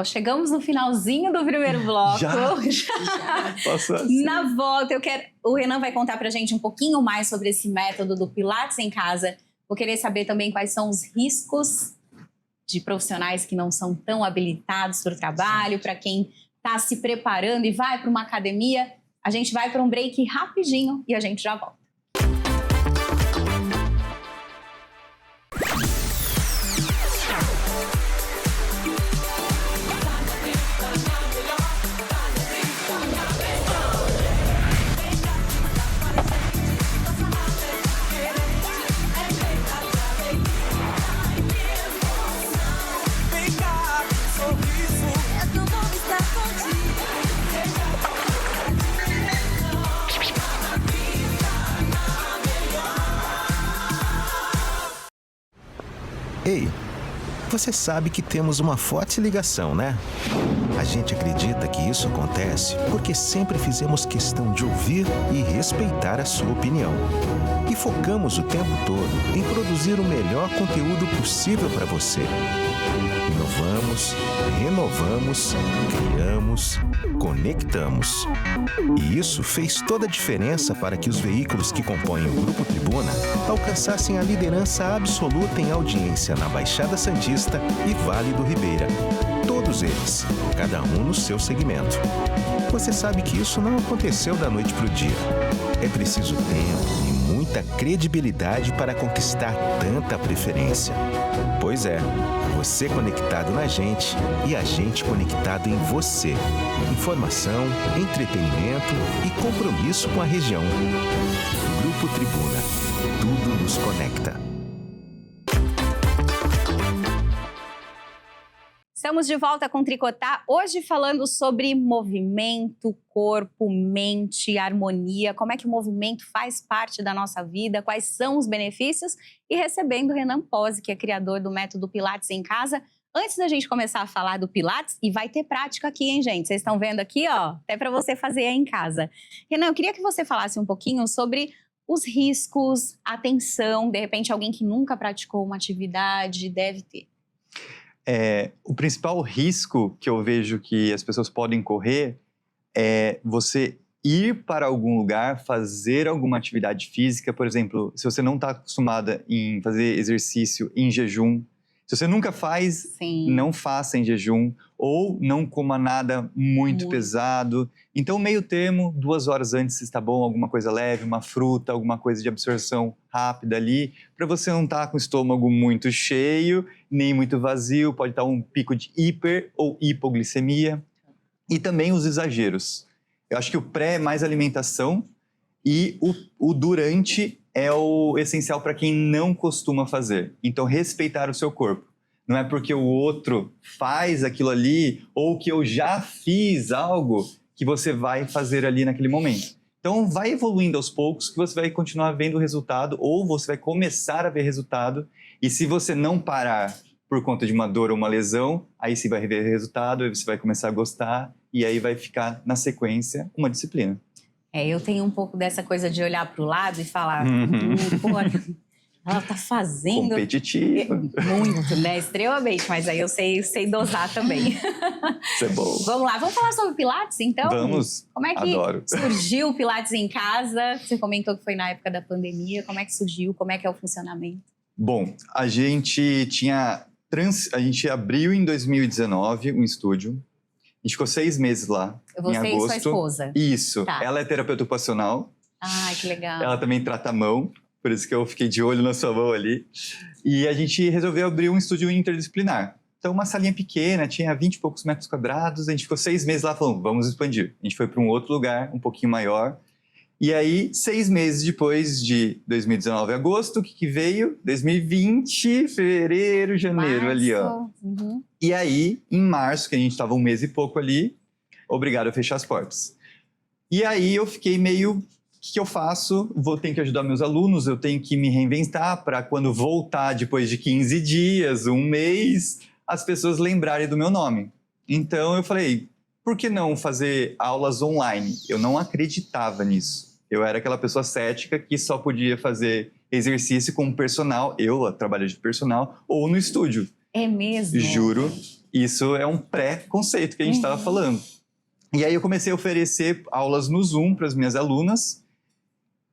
[SPEAKER 1] Chegamos no finalzinho do primeiro bloco.
[SPEAKER 4] Já? Assim.
[SPEAKER 1] Na volta, o Renan vai contar pra gente um pouquinho mais sobre esse método do Pilates em casa. Vou querer saber também quais são os riscos de profissionais que não são tão habilitados para o trabalho, para quem está se preparando e vai para uma academia. A gente vai para um break rapidinho e a gente já volta.
[SPEAKER 6] Ei, você sabe que temos uma forte ligação, né? A gente acredita que isso acontece porque sempre fizemos questão de ouvir e respeitar a sua opinião. E focamos o tempo todo em produzir o melhor conteúdo possível para você. Inovamos, renovamos, criamos, conectamos. E isso fez toda a diferença para que os veículos que compõem o Grupo Tribuna alcançassem a liderança absoluta em audiência na Baixada Santista e Vale do Ribeira. Todos eles, cada um no seu segmento. Você sabe que isso não aconteceu da noite para o dia. É preciso tempo e muita credibilidade para conquistar tanta preferência. Pois é, você conectado na gente e a gente conectado em você. Informação, entretenimento e compromisso com a região. Grupo Tribuna. Tudo nos conecta.
[SPEAKER 1] Estamos de volta com Tricotar, hoje falando sobre movimento, corpo, mente, harmonia, como é que o movimento faz parte da nossa vida, quais são os benefícios, e recebendo o Renan Pozzi, que é criador do método Pilates em Casa. Antes da gente começar a falar do Pilates, e vai ter prática aqui, hein, gente? Vocês estão vendo aqui, ó, até para você fazer aí em casa. Renan, eu queria que você falasse um pouquinho sobre os riscos, atenção, de repente alguém que nunca praticou uma atividade deve ter.
[SPEAKER 4] O principal risco que eu vejo que as pessoas podem correr é você ir para algum lugar, fazer alguma atividade física. Por exemplo, se você não está acostumada em fazer exercício em jejum, se você nunca faz, não faça em jejum, ou não coma nada muito pesado. Então, meio termo, 2 horas antes está bom, alguma coisa leve, uma fruta, alguma coisa de absorção rápida ali, para você não estar com o estômago muito cheio, nem muito vazio, pode estar um pico de hiper ou hipoglicemia. E também os exageros. Eu acho que o pré é mais alimentação e o durante é o essencial para quem não costuma fazer. Então, respeitar o seu corpo. Não é porque o outro faz aquilo ali ou que eu já fiz algo que você vai fazer ali naquele momento. Então, vai evoluindo aos poucos que você vai continuar vendo o resultado ou você vai começar a ver resultado. E se você não parar por conta de uma dor ou uma lesão, aí você vai ver resultado, aí você vai começar a gostar e aí vai ficar, na sequência, uma disciplina.
[SPEAKER 1] Eu tenho um pouco dessa coisa de olhar para o lado e falar, pô, ela tá fazendo...
[SPEAKER 4] Competitiva.
[SPEAKER 1] Muito, né? Extremamente, mas aí eu sei dosar também.
[SPEAKER 4] Isso é bom.
[SPEAKER 1] Vamos lá, vamos falar sobre Pilates, então?
[SPEAKER 4] Vamos.
[SPEAKER 1] Como é que
[SPEAKER 4] Adoro.
[SPEAKER 1] surgiu o Pilates em casa? Você comentou que foi na época da pandemia. Como é que surgiu? Como é que é o funcionamento?
[SPEAKER 4] Bom, a gente abriu em 2019 um estúdio. A gente ficou 6 meses lá,
[SPEAKER 1] Você
[SPEAKER 4] em
[SPEAKER 1] e
[SPEAKER 4] agosto.
[SPEAKER 1] sua esposa.
[SPEAKER 4] Isso.
[SPEAKER 1] Tá.
[SPEAKER 4] Ela é terapeuta ocupacional.
[SPEAKER 1] Ai, que legal.
[SPEAKER 4] Ela também trata a mão. Por isso que eu fiquei de olho na sua mão ali. E a gente resolveu abrir um estúdio interdisciplinar. Então, uma salinha pequena, tinha 20 e poucos metros quadrados. A gente ficou 6 meses lá falando, vamos expandir. A gente foi para um outro lugar, um pouquinho maior. E aí, 6 meses depois de 2019, agosto, o que veio? 2020, fevereiro, janeiro,
[SPEAKER 1] Março.
[SPEAKER 4] ali, ó.
[SPEAKER 1] Uhum.
[SPEAKER 4] E aí, em março, que a gente estava 1 mês e pouco ali, obrigado a fechar as portas. E aí, eu fiquei meio... O que eu faço? Vou ter que ajudar meus alunos, eu tenho que me reinventar para quando voltar depois de 15 dias, 1 mês, as pessoas lembrarem do meu nome. Então, eu falei, por que não fazer aulas online? Eu não acreditava nisso. Eu era aquela pessoa cética que só podia fazer exercício com personal, eu trabalho de personal, ou no estúdio.
[SPEAKER 1] É mesmo?
[SPEAKER 4] Juro, isso é um pré-conceito que a gente estava falando. E aí eu comecei a oferecer aulas no Zoom para as minhas alunas,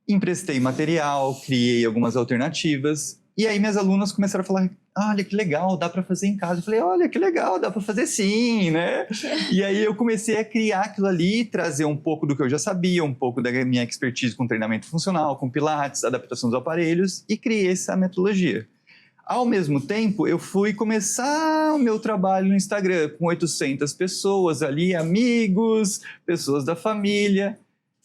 [SPEAKER 4] emprestei material, criei algumas alternativas, e aí minhas alunas começaram a falar, olha que legal, dá para fazer em casa. Eu falei, olha que legal, dá para fazer sim, né? E aí eu comecei a criar aquilo ali, trazer um pouco do que eu já sabia, um pouco da minha expertise com treinamento funcional, com pilates, adaptação dos aparelhos, e criei essa metodologia. Ao mesmo tempo, eu fui começar o meu trabalho no Instagram com 800 pessoas ali, amigos, pessoas da família.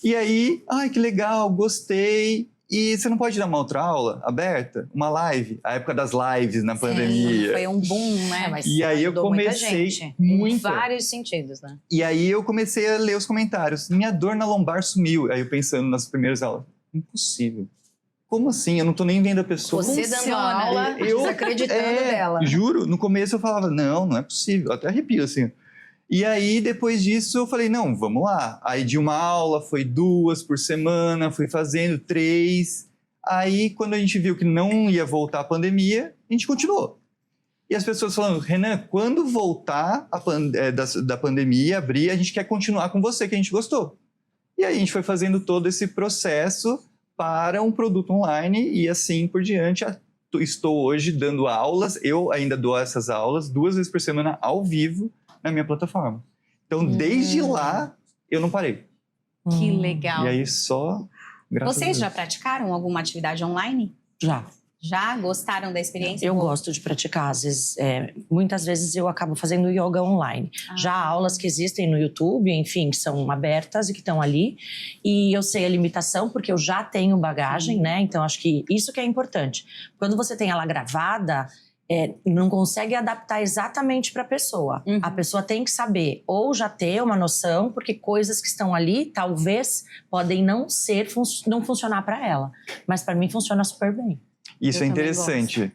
[SPEAKER 4] E aí, ai, que legal, gostei. E você não pode dar uma outra aula aberta? Uma live? A época das lives na pandemia.
[SPEAKER 1] Foi um boom, né?
[SPEAKER 5] Mas
[SPEAKER 4] E aí eu
[SPEAKER 5] ajudou muita
[SPEAKER 4] comecei
[SPEAKER 5] gente,
[SPEAKER 4] muito.
[SPEAKER 5] em vários sentidos, né?
[SPEAKER 4] E aí eu comecei a ler os comentários. Minha dor na lombar sumiu. Aí eu pensando nas primeiras aulas. Impossível. Como assim? Eu não tô nem vendo a pessoa.
[SPEAKER 5] Você dando a aula, desacreditando dela.
[SPEAKER 4] Juro, no começo eu falava, não é possível. Eu até arrepio, assim. E aí, depois disso, eu falei, não, vamos lá. Aí de uma aula, foi 2 por semana, fui fazendo 3. Aí, quando a gente viu que não ia voltar a pandemia, a gente continuou. E as pessoas falando, Renan, quando voltar da pandemia, abrir, a gente quer continuar com você, que a gente gostou. E aí a gente foi fazendo todo esse processo para um produto online e assim por diante. Estou hoje dando aulas, eu ainda dou essas aulas 2 vezes por semana ao vivo na minha plataforma. Então, desde lá, eu não parei.
[SPEAKER 1] Que legal.
[SPEAKER 4] E aí só...
[SPEAKER 1] Vocês já praticaram alguma atividade online?
[SPEAKER 3] Já.
[SPEAKER 1] Já? Gostaram da experiência?
[SPEAKER 3] Eu gosto de praticar. Às vezes, muitas vezes eu acabo fazendo yoga online. Já há aulas que existem no YouTube, enfim, que são abertas e que estão ali. E eu sei a limitação, porque eu já tenho bagagem, né? Então, acho que isso que é importante. Quando você tem ela gravada, não consegue adaptar exatamente para a pessoa. A pessoa tem que saber, ou já ter uma noção, porque coisas que estão ali, talvez, podem não funcionar para ela. Mas para mim funciona super bem.
[SPEAKER 4] Isso é interessante.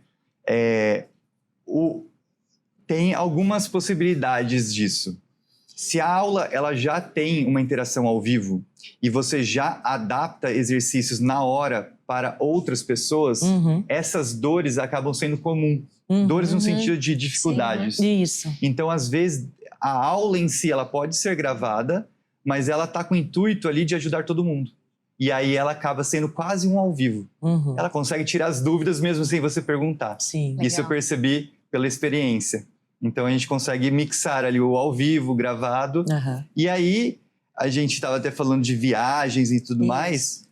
[SPEAKER 4] Tem algumas possibilidades disso. Se a aula ela já tem uma interação ao vivo e você já adapta exercícios na hora para outras pessoas, essas dores acabam sendo comuns. Dores no sentido de dificuldades.
[SPEAKER 3] Sim, isso.
[SPEAKER 4] Então, às vezes, a aula em si ela pode ser gravada, mas ela está com o intuito ali de ajudar todo mundo. E aí ela acaba sendo quase um ao vivo. Ela consegue tirar as dúvidas mesmo sem você perguntar.
[SPEAKER 3] Sim.
[SPEAKER 4] Isso eu percebi pela experiência. Então a gente consegue mixar ali o ao vivo, gravado. E aí, a gente estava até falando de viagens e tudo mais.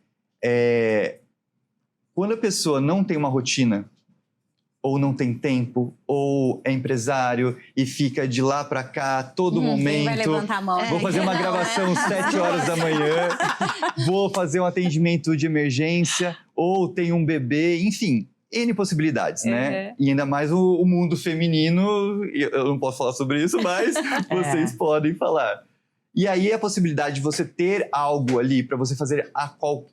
[SPEAKER 4] Quando a pessoa não tem uma rotina, ou não tem tempo, ou é empresário e fica de lá para cá todo momento.
[SPEAKER 1] Vai levantar a mão.
[SPEAKER 4] Vou fazer uma gravação 7 horas da manhã, vou fazer um atendimento de emergência, ou tem um bebê, enfim, N possibilidades, né? E ainda mais o mundo feminino, eu não posso falar sobre isso, mas vocês podem falar. E aí a possibilidade de você ter algo ali para você fazer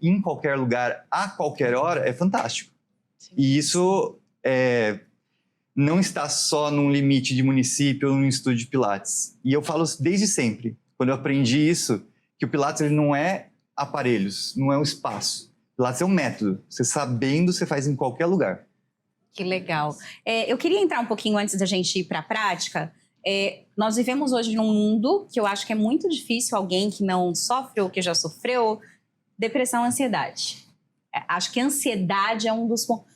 [SPEAKER 4] em qualquer lugar, a qualquer hora, é fantástico. E isso não está só num limite de município ou num estúdio de Pilates. E eu falo desde sempre, quando eu aprendi isso, que o Pilates ele não é aparelhos, não é um espaço. Pilates é um método. Você sabendo, você faz em qualquer lugar.
[SPEAKER 1] Que legal. Eu queria entrar um pouquinho antes da gente ir para a prática. Nós vivemos hoje num mundo que eu acho que é muito difícil alguém que não sofre ou que já sofreu depressão, ansiedade. Acho que a ansiedade é um dos pontos.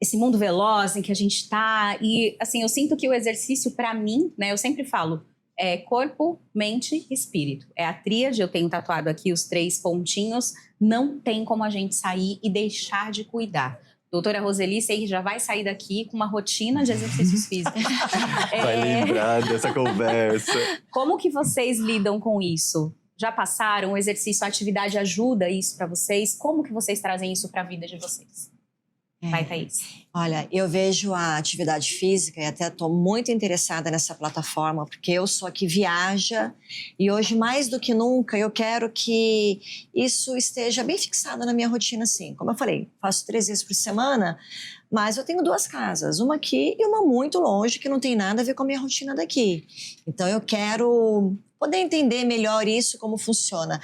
[SPEAKER 1] Esse mundo veloz em que a gente está. E, assim, eu sinto que o exercício, para mim, né, eu sempre falo, é corpo, mente e espírito. É a tríade, eu tenho tatuado aqui os 3 pontinhos. Não tem como a gente sair e deixar de cuidar. Doutora Roseli, sei que já vai sair daqui com uma rotina de exercícios físicos.
[SPEAKER 4] Vai lembrar dessa conversa.
[SPEAKER 1] Como que vocês lidam com isso? Já passaram? O exercício, a atividade ajuda isso para vocês? Como que vocês trazem isso para a vida de vocês? Vai, Thaís.
[SPEAKER 2] Olha, eu vejo a atividade física e até estou muito interessada nessa plataforma, porque eu sou a que viaja e hoje, mais do que nunca, eu quero que isso esteja bem fixado na minha rotina, assim. Como eu falei, faço 3 vezes por semana, mas eu tenho 2 casas, uma aqui e uma muito longe, que não tem nada a ver com a minha rotina daqui. Então, eu quero poder entender melhor isso, como funciona.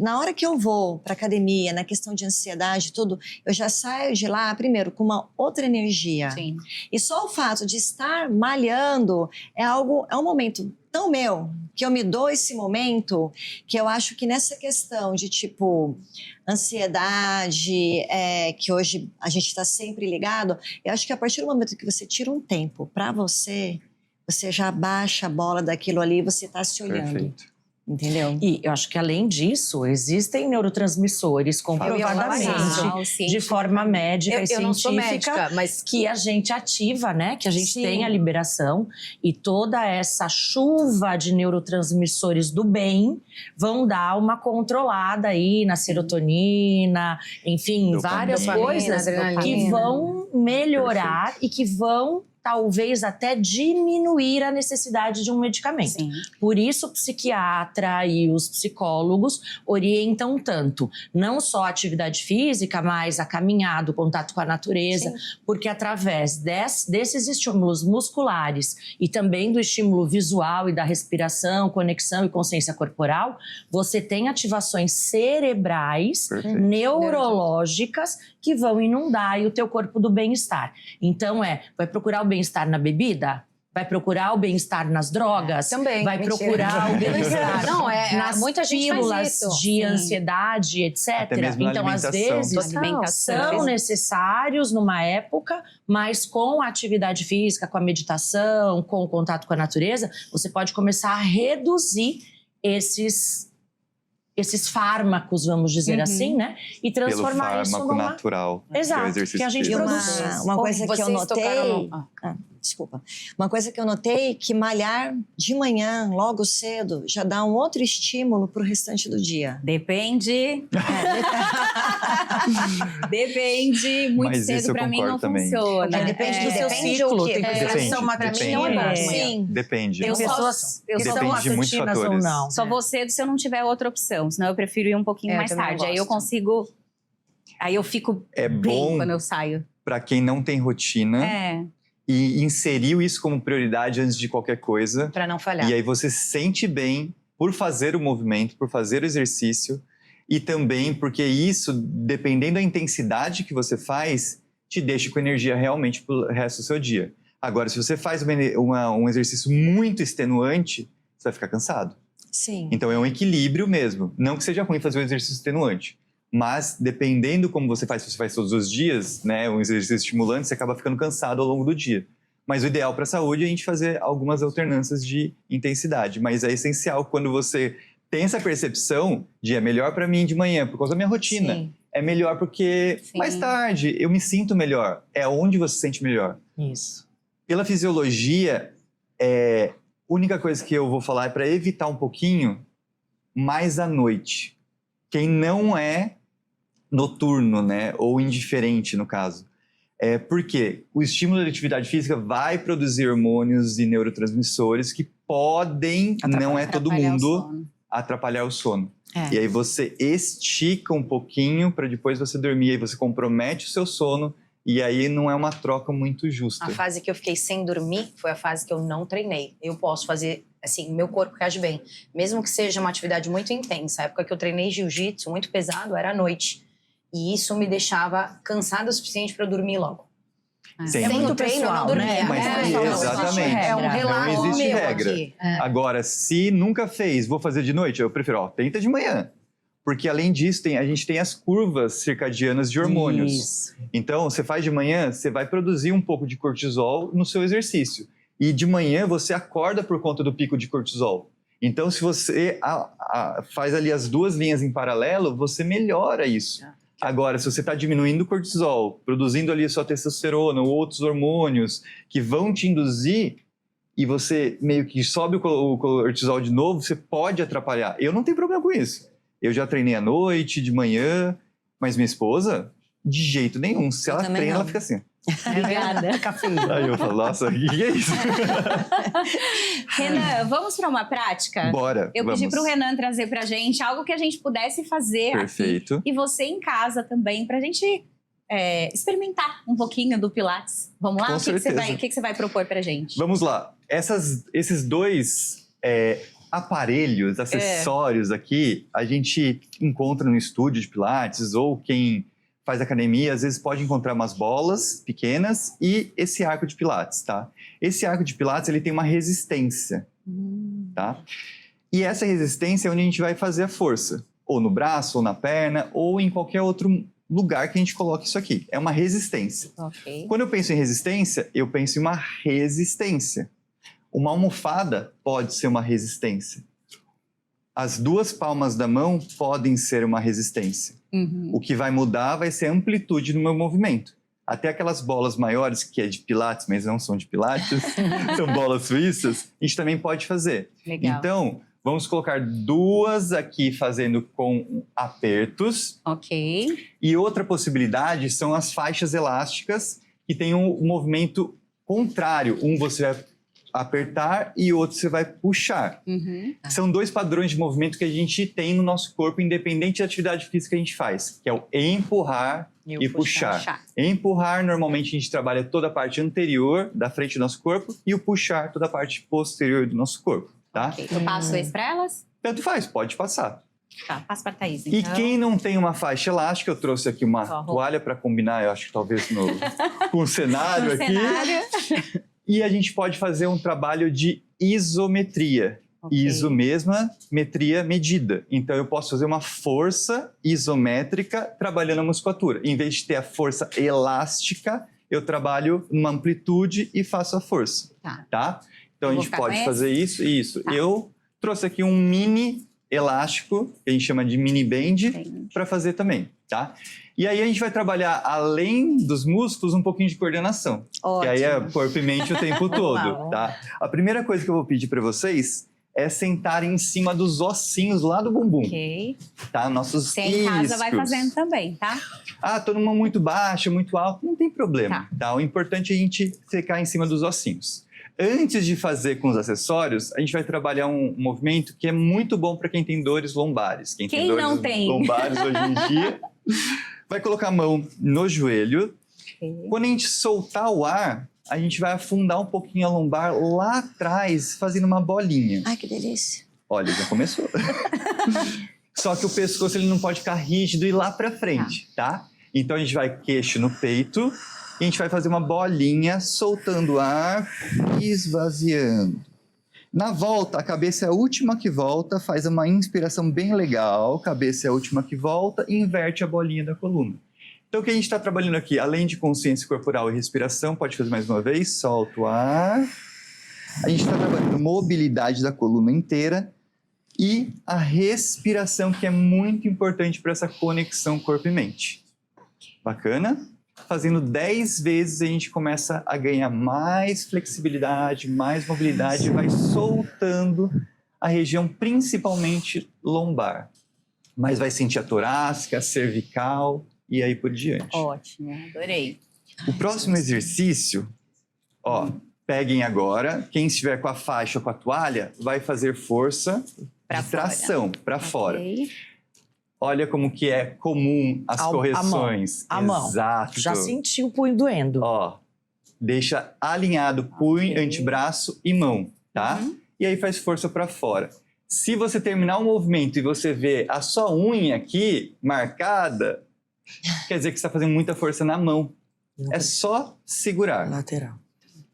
[SPEAKER 2] Na hora que eu vou para academia, na questão de ansiedade, tudo, eu já saio de lá, primeiro, com uma outra energia.
[SPEAKER 1] Sim.
[SPEAKER 2] E só o fato de estar malhando é um momento tão meu, que eu me dou esse momento, que eu acho que nessa questão de, tipo, ansiedade, que hoje a gente está sempre ligado, eu acho que a partir do momento que você tira um tempo para você já baixa a bola daquilo ali, você está se olhando.
[SPEAKER 4] Perfeito.
[SPEAKER 2] Entendeu?
[SPEAKER 3] E eu acho que, além disso, existem neurotransmissores comprovadamente, de forma médica e científica,
[SPEAKER 5] eu não sou médica, mas
[SPEAKER 3] que a gente ativa, né? Que a gente
[SPEAKER 2] Sim.
[SPEAKER 3] tem a liberação, e toda essa chuva de neurotransmissores do bem vão dar uma controlada aí na serotonina, enfim,
[SPEAKER 4] Dopamina.
[SPEAKER 3] várias
[SPEAKER 5] Dopamina,
[SPEAKER 3] coisas
[SPEAKER 5] adrenalina.
[SPEAKER 3] que vão melhorar e que vão talvez até diminuir a necessidade de um medicamento.
[SPEAKER 1] Sim.
[SPEAKER 3] Por isso, o psiquiatra e os psicólogos orientam tanto, não só a atividade física, mas a caminhada, o contato com a natureza, porque através desses estímulos musculares e também do estímulo visual e da respiração, conexão e consciência corporal, você tem ativações cerebrais,
[SPEAKER 4] Perfeito.
[SPEAKER 3] neurológicas, que vão inundar aí o teu corpo do bem-estar. Então vai procurar o bem-estar na bebida? Vai procurar o bem-estar nas drogas?
[SPEAKER 5] Também.
[SPEAKER 3] Vai
[SPEAKER 5] Mentira.
[SPEAKER 3] procurar o bem-estar
[SPEAKER 5] Não,
[SPEAKER 3] nas
[SPEAKER 5] muita gente faz
[SPEAKER 3] pílulas
[SPEAKER 5] isso.
[SPEAKER 3] de
[SPEAKER 1] Sim.
[SPEAKER 3] ansiedade, etc.
[SPEAKER 4] Até mesmo na
[SPEAKER 3] Então, às
[SPEAKER 4] alimentação.
[SPEAKER 3] vezes,
[SPEAKER 1] Alimentação.
[SPEAKER 3] são necessários numa época, mas com a atividade física, com a meditação, com o contato com a natureza, você pode começar a reduzir esses fármacos, vamos dizer assim, né? E transformar
[SPEAKER 4] Pelo
[SPEAKER 3] isso
[SPEAKER 4] fármaco
[SPEAKER 3] numa...
[SPEAKER 4] natural.
[SPEAKER 3] Exato,
[SPEAKER 4] Que é o exercício
[SPEAKER 3] que a gente
[SPEAKER 4] físico.
[SPEAKER 3] produz.
[SPEAKER 2] Uma coisa que eu
[SPEAKER 5] Vocês
[SPEAKER 2] notei...
[SPEAKER 5] tocaram no-
[SPEAKER 2] Desculpa. Uma coisa que eu notei, que malhar de manhã, logo cedo, já dá um outro estímulo para o restante do dia.
[SPEAKER 1] Depende. Depende. Muito
[SPEAKER 4] Mas isso
[SPEAKER 1] cedo
[SPEAKER 4] eu
[SPEAKER 1] pra mim não
[SPEAKER 4] concordo também.
[SPEAKER 1] funciona.
[SPEAKER 3] Depende do seu
[SPEAKER 2] Depende
[SPEAKER 3] ciclo.
[SPEAKER 2] o quê?
[SPEAKER 3] Tem pessoas que são
[SPEAKER 4] Depende,
[SPEAKER 3] matutinas.
[SPEAKER 4] depende.
[SPEAKER 2] Sim.
[SPEAKER 4] Depende.
[SPEAKER 1] Eu
[SPEAKER 3] Tem
[SPEAKER 1] só-
[SPEAKER 3] pessoas que
[SPEAKER 1] eu
[SPEAKER 3] são
[SPEAKER 1] só-
[SPEAKER 4] Depende de muitos
[SPEAKER 3] matutinas ou
[SPEAKER 4] fatores.
[SPEAKER 3] não.
[SPEAKER 1] Só vou cedo se eu não tiver outra opção, senão eu prefiro ir um pouquinho
[SPEAKER 5] Eu
[SPEAKER 1] mais
[SPEAKER 5] também
[SPEAKER 1] tarde. Aí eu
[SPEAKER 5] gosto.
[SPEAKER 1] consigo. Aí eu fico
[SPEAKER 4] É
[SPEAKER 1] bem
[SPEAKER 4] bom
[SPEAKER 1] quando eu saio.
[SPEAKER 4] para quem não tem rotina e inseriu isso como prioridade antes de qualquer coisa.
[SPEAKER 5] Pra não falhar.
[SPEAKER 4] E aí você se sente bem por fazer o movimento, por fazer o exercício. E também porque isso, dependendo da intensidade que você faz, te deixa com energia realmente pro resto do seu dia. Agora, se você faz um exercício muito extenuante, você vai ficar cansado.
[SPEAKER 2] Sim.
[SPEAKER 4] Então é um equilíbrio mesmo. Não que seja ruim fazer um exercício extenuante, mas dependendo como você faz, se você faz todos os dias, né, um exercício estimulante, você acaba ficando cansado ao longo do dia. Mas o ideal para a saúde é a gente fazer algumas alternâncias de intensidade. Mas é essencial quando você tem essa percepção de é melhor para mim de manhã, por causa da minha rotina.
[SPEAKER 2] Sim.
[SPEAKER 4] É melhor porque
[SPEAKER 1] Sim.
[SPEAKER 4] mais tarde eu me sinto melhor. É onde você se sente melhor.
[SPEAKER 3] Isso.
[SPEAKER 4] Pela fisiologia, a única coisa que eu vou falar é para evitar um pouquinho mais à noite. Quem não é noturno, né, ou indiferente no caso, Porque o estímulo da atividade física vai produzir hormônios e neurotransmissores que podem, não é todo mundo, atrapalhar o sono. E aí você estica um pouquinho para depois você dormir, aí você compromete o seu sono e aí não é uma troca muito justa.
[SPEAKER 5] A fase que eu fiquei sem dormir foi a fase que eu não treinei. Eu posso fazer, assim, meu corpo reage bem. Mesmo que seja uma atividade muito intensa. A época que eu treinei jiu-jitsu, muito pesado, era à noite. E isso me deixava cansada o suficiente para eu dormir logo. Sem o treino, eu não dormia.
[SPEAKER 3] Né?
[SPEAKER 4] Mas exatamente.
[SPEAKER 5] É um relato
[SPEAKER 4] não existe
[SPEAKER 5] meu
[SPEAKER 4] regra.
[SPEAKER 5] aqui.
[SPEAKER 4] Agora, se nunca fez, vou fazer de noite, eu prefiro, tenta de manhã. Porque além disso, a gente tem as curvas circadianas de hormônios.
[SPEAKER 3] Isso.
[SPEAKER 4] Então, você faz de manhã, você vai produzir um pouco de cortisol no seu exercício. E de manhã você acorda por conta do pico de cortisol. Então, se você faz ali as duas linhas em paralelo, você melhora isso. Agora, se você está diminuindo o cortisol, produzindo ali a sua testosterona ou outros hormônios que vão te induzir e você meio que sobe o cortisol de novo, você pode atrapalhar. Eu não tenho problema com isso. Eu já treinei à noite, de manhã, mas minha esposa, de jeito nenhum. Se ela treina, ela fica assim.
[SPEAKER 1] Obrigada.
[SPEAKER 3] Cafeína.
[SPEAKER 4] Aí eu falo, nossa, o que é isso?
[SPEAKER 1] Renan, vamos para uma prática?
[SPEAKER 4] Bora,
[SPEAKER 1] Eu
[SPEAKER 4] vamos.
[SPEAKER 1] pedi para o Renan trazer para a gente algo que a gente pudesse fazer
[SPEAKER 4] Perfeito.
[SPEAKER 1] aqui. E você em casa também, para a gente experimentar um pouquinho do Pilates. Vamos lá?
[SPEAKER 4] Com
[SPEAKER 1] O que
[SPEAKER 4] certeza.
[SPEAKER 1] que você vai propor para a gente?
[SPEAKER 4] Vamos lá. Esses dois aparelhos, acessórios aqui, a gente encontra no estúdio de Pilates ou quem faz academia, às vezes pode encontrar umas bolas pequenas e esse arco de Pilates, tá? Esse arco de Pilates, ele tem uma resistência, tá? E essa resistência é onde a gente vai fazer a força, ou no braço, ou na perna, ou em qualquer outro lugar que a gente coloque isso aqui. É uma resistência.
[SPEAKER 1] Ok.
[SPEAKER 4] Quando eu penso em resistência, eu penso em uma resistência. Uma almofada pode ser uma resistência. As duas palmas da mão podem ser uma resistência. O que vai mudar vai ser a amplitude do meu movimento. Até aquelas bolas maiores, que é de Pilates, mas não são de Pilates, são bolas suíças, a gente também pode fazer.
[SPEAKER 1] Legal.
[SPEAKER 4] Então, vamos colocar duas aqui fazendo com apertos.
[SPEAKER 1] Ok.
[SPEAKER 4] E outra possibilidade são as faixas elásticas, que tem um movimento contrário. Um você vai apertar e outro você vai puxar. São dois padrões de movimento que a gente tem no nosso corpo, independente da atividade física que a gente faz, que é o empurrar e puxar. Empurrar, normalmente a gente trabalha toda a parte anterior da frente do nosso corpo e o puxar toda a parte posterior do nosso corpo, tá?
[SPEAKER 1] Ok. Eu passo esse para elas?
[SPEAKER 4] Tanto faz, pode passar.
[SPEAKER 1] Tá, passo para a Thaís,
[SPEAKER 4] E
[SPEAKER 1] então.
[SPEAKER 4] quem não tem uma faixa elástica, eu trouxe aqui uma toalha para combinar, eu acho que talvez com o cenário aqui. E a gente pode fazer um trabalho de isometria.
[SPEAKER 1] Ok.
[SPEAKER 4] Iso mesma, metria medida. Então eu posso fazer uma força isométrica trabalhando a musculatura. Em vez de ter a força elástica, eu trabalho uma amplitude e faço a força. Tá? Então a gente pode fazer isso.
[SPEAKER 1] Tá.
[SPEAKER 4] Eu trouxe aqui um mini elástico, que a gente chama de mini band, para fazer também, tá? E aí a gente vai trabalhar, além dos músculos, um pouquinho de coordenação.
[SPEAKER 1] Ótimo.
[SPEAKER 4] Que aí é corpo e mente o tempo todo, tá? A primeira coisa que eu vou pedir para vocês é sentar em cima dos ossinhos lá do bumbum, tá? Nossos
[SPEAKER 1] Você em casa vai fazendo também, tá?
[SPEAKER 4] tô numa muito baixa, muito alta, não tem problema, tá? O importante é a gente ficar em cima dos ossinhos. Antes de fazer com os acessórios, a gente vai trabalhar um movimento que é muito bom para quem tem dores lombares. Quem tem dores
[SPEAKER 1] não tem?
[SPEAKER 4] lombares hoje em dia, vai colocar a mão no joelho. Quando a gente soltar o ar, a gente vai afundar um pouquinho a lombar lá atrás, fazendo uma bolinha.
[SPEAKER 2] Ai, que delícia.
[SPEAKER 4] Olha, já começou. Só que o pescoço ele não pode ficar rígido e ir lá para frente, tá? Então a gente vai queixo no peito. E a gente vai fazer uma bolinha, soltando o ar e esvaziando. Na volta, a cabeça é a última que volta, faz uma inspiração bem legal, cabeça é a última que volta e inverte a bolinha da coluna. Então, o que a gente está trabalhando aqui, além de consciência corporal e respiração, pode fazer mais uma vez, solta o ar. A gente está trabalhando mobilidade da coluna inteira e a respiração, que é muito importante para essa conexão corpo e mente. Bacana? Fazendo 10 vezes a gente começa a ganhar mais flexibilidade, mais mobilidade e vai soltando a região principalmente lombar. Mas vai sentir a torácica, a cervical e aí por diante.
[SPEAKER 1] Ótimo, adorei.
[SPEAKER 4] O próximo exercício, ó, peguem agora. Quem estiver com a faixa ou com a toalha, vai fazer força
[SPEAKER 1] Pra
[SPEAKER 4] de tração para fora.
[SPEAKER 1] Ok.
[SPEAKER 4] Olha como que é comum as correções.
[SPEAKER 3] A mão.
[SPEAKER 4] Exato.
[SPEAKER 3] Já senti o punho doendo.
[SPEAKER 4] Ó, deixa alinhado punho,
[SPEAKER 3] Ok.
[SPEAKER 4] antebraço e mão, tá? E aí faz força para fora. Se você terminar o movimento e você vê a sua unha aqui marcada, quer dizer que você está fazendo muita força na mão. É só segurar.
[SPEAKER 3] Lateral.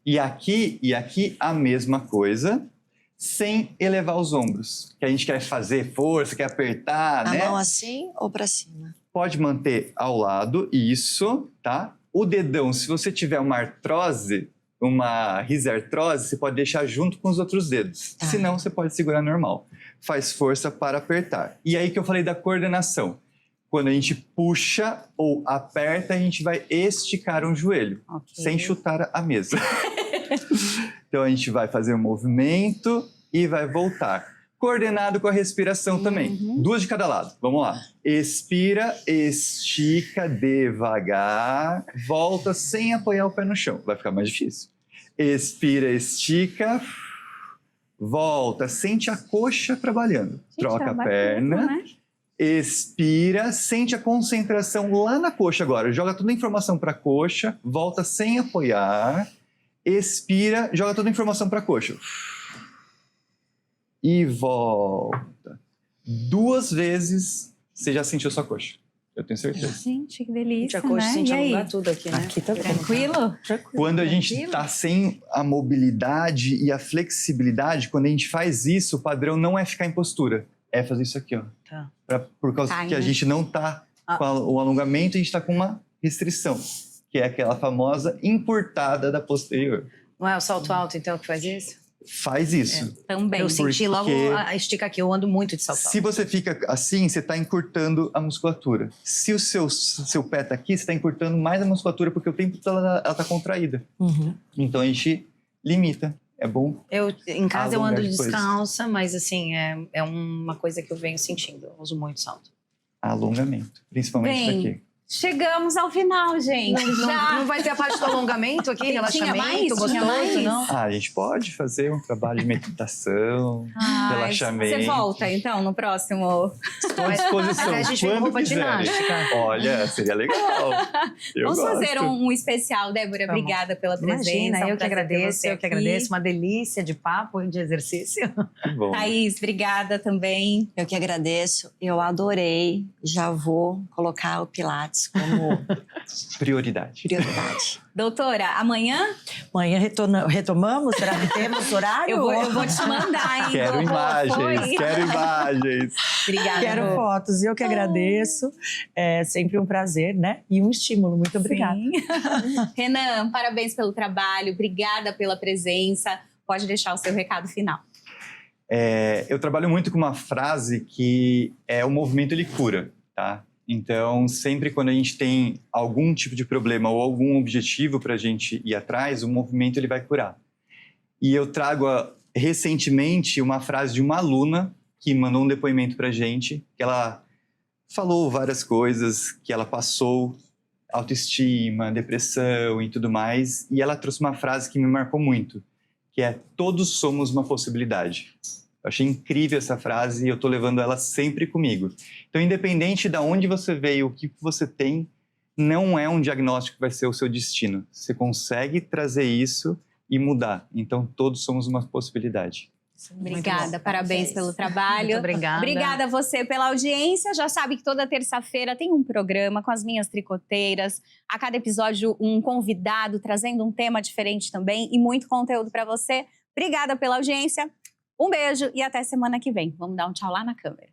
[SPEAKER 4] E aqui a mesma coisa, sem elevar os ombros. Que a gente quer fazer força, quer apertar,
[SPEAKER 2] A
[SPEAKER 4] né?
[SPEAKER 2] mão assim ou pra cima?
[SPEAKER 4] Pode manter ao lado, isso, tá? O dedão, se você tiver uma artrose, uma risartrose, você pode deixar junto com os outros dedos.
[SPEAKER 2] Tá.
[SPEAKER 4] Senão, você pode segurar normal. Faz força para apertar. E aí que eu falei da coordenação. Quando a gente puxa ou aperta, a gente vai esticar um joelho,
[SPEAKER 1] Ok.
[SPEAKER 4] sem chutar a mesa. Então, a gente vai fazer um movimento e vai voltar. Coordenado com a respiração também. 2 de cada lado. Vamos lá. Expira, estica devagar, volta sem apoiar o pé no chão. Vai ficar mais difícil. Expira, estica, volta, sente a coxa trabalhando. Troca a
[SPEAKER 1] bacana,
[SPEAKER 4] perna.
[SPEAKER 1] né?
[SPEAKER 4] Expira, sente a concentração lá na coxa agora. Joga toda a informação para a coxa, volta sem apoiar. Expira, joga toda a informação para a coxa. E volta. 2 vezes, você já sentiu sua coxa. Eu tenho certeza.
[SPEAKER 1] Gente, que delícia,
[SPEAKER 5] A coxa
[SPEAKER 1] né?
[SPEAKER 5] sente
[SPEAKER 1] E aí?
[SPEAKER 5] alongar tudo aqui, né?
[SPEAKER 3] Aqui também.
[SPEAKER 1] Tranquilo?
[SPEAKER 4] Quando a gente está sem a mobilidade e a flexibilidade, quando a gente faz isso, o padrão não é ficar em postura. É fazer isso aqui, ó.
[SPEAKER 5] Tá.
[SPEAKER 4] Por causa
[SPEAKER 1] Tá,
[SPEAKER 4] que a
[SPEAKER 1] né?
[SPEAKER 4] gente não está com o alongamento, a gente está com uma restrição, que é aquela famosa encurtada da posterior.
[SPEAKER 5] Não é o salto alto, então, que faz isso?
[SPEAKER 4] Faz isso.
[SPEAKER 1] Também.
[SPEAKER 5] Eu senti logo
[SPEAKER 4] Porque-
[SPEAKER 5] a estica aqui. Eu ando muito de salto alto.
[SPEAKER 4] Se você fica assim, você está encurtando a musculatura. Se o seu pé está aqui, você está encurtando mais a musculatura, porque o tempo todo ela está contraída.
[SPEAKER 3] Uhum.
[SPEAKER 4] Então a gente limita. É bom.
[SPEAKER 5] Em casa eu
[SPEAKER 4] Alongar
[SPEAKER 5] ando
[SPEAKER 4] depois.
[SPEAKER 5] descalça, mas assim, é uma coisa que eu venho sentindo. Eu uso muito salto.
[SPEAKER 4] Alongamento, principalmente
[SPEAKER 1] Bem,
[SPEAKER 4] daqui.
[SPEAKER 1] Chegamos ao final, gente. Já.
[SPEAKER 5] Não vai ter a parte do alongamento aqui?
[SPEAKER 1] Tinha
[SPEAKER 5] Relaxamento,
[SPEAKER 1] mais? Tinha
[SPEAKER 5] gostoso,
[SPEAKER 1] mais?
[SPEAKER 5] não?
[SPEAKER 4] A gente pode fazer um trabalho de meditação,
[SPEAKER 1] Ai,
[SPEAKER 4] relaxamento.
[SPEAKER 1] Você volta, então, no próximo.
[SPEAKER 4] Estou à disposição.
[SPEAKER 5] Até a gente vem com
[SPEAKER 4] quando
[SPEAKER 5] roupa de
[SPEAKER 4] quiserem.
[SPEAKER 5] ginástica.
[SPEAKER 4] Olha, seria legal. Eu
[SPEAKER 1] Vamos fazer
[SPEAKER 4] gosto.
[SPEAKER 1] um especial, Débora.
[SPEAKER 5] Vamos.
[SPEAKER 1] Obrigada pela presença.
[SPEAKER 5] Imagina,
[SPEAKER 1] é um
[SPEAKER 5] eu que
[SPEAKER 1] prazer ter
[SPEAKER 5] agradeço,
[SPEAKER 1] você
[SPEAKER 5] eu que
[SPEAKER 1] aqui.
[SPEAKER 5] agradeço. Uma delícia de papo e de exercício.
[SPEAKER 4] Que bom.
[SPEAKER 1] Thaís, obrigada também.
[SPEAKER 2] Eu que agradeço. Eu adorei. Já vou colocar o Pilates como
[SPEAKER 4] Prioridade.
[SPEAKER 2] prioridade.
[SPEAKER 1] Doutora, amanhã
[SPEAKER 3] Amanhã retomamos? Será que temos horário?
[SPEAKER 1] eu vou te mandar, hein?
[SPEAKER 4] Quero
[SPEAKER 1] Foi.
[SPEAKER 4] imagens, quero imagens.
[SPEAKER 1] Obrigada.
[SPEAKER 3] Quero
[SPEAKER 1] Rô.
[SPEAKER 3] fotos. Eu que agradeço. É sempre um prazer, né? E um estímulo. Muito obrigada.
[SPEAKER 1] Sim. Renan, parabéns pelo trabalho. Obrigada pela presença. Pode deixar o seu recado final.
[SPEAKER 4] Eu trabalho muito com uma frase que é o movimento ele cura, tá? Então, sempre quando a gente tem algum tipo de problema ou algum objetivo para a gente ir atrás, o movimento ele vai curar. E eu trago recentemente uma frase de uma aluna que mandou um depoimento para a gente, que ela falou várias coisas que ela passou, autoestima, depressão e tudo mais, e ela trouxe uma frase que me marcou muito, que é: todos somos uma possibilidade. Eu achei incrível essa frase e eu tô levando ela sempre comigo. Então, independente de onde você veio, o que você tem, não é um diagnóstico que vai ser o seu destino. Você consegue trazer isso e mudar. Então, todos somos uma possibilidade.
[SPEAKER 1] Obrigada, parabéns pelo trabalho.
[SPEAKER 5] Muito obrigada.
[SPEAKER 1] Obrigada a você pela audiência. Já sabe que toda terça-feira tem um programa com as minhas tricoteiras. A cada episódio, um convidado trazendo um tema diferente também e muito conteúdo para você. Obrigada pela audiência. Um beijo e até semana que vem. Vamos dar um tchau lá na câmera.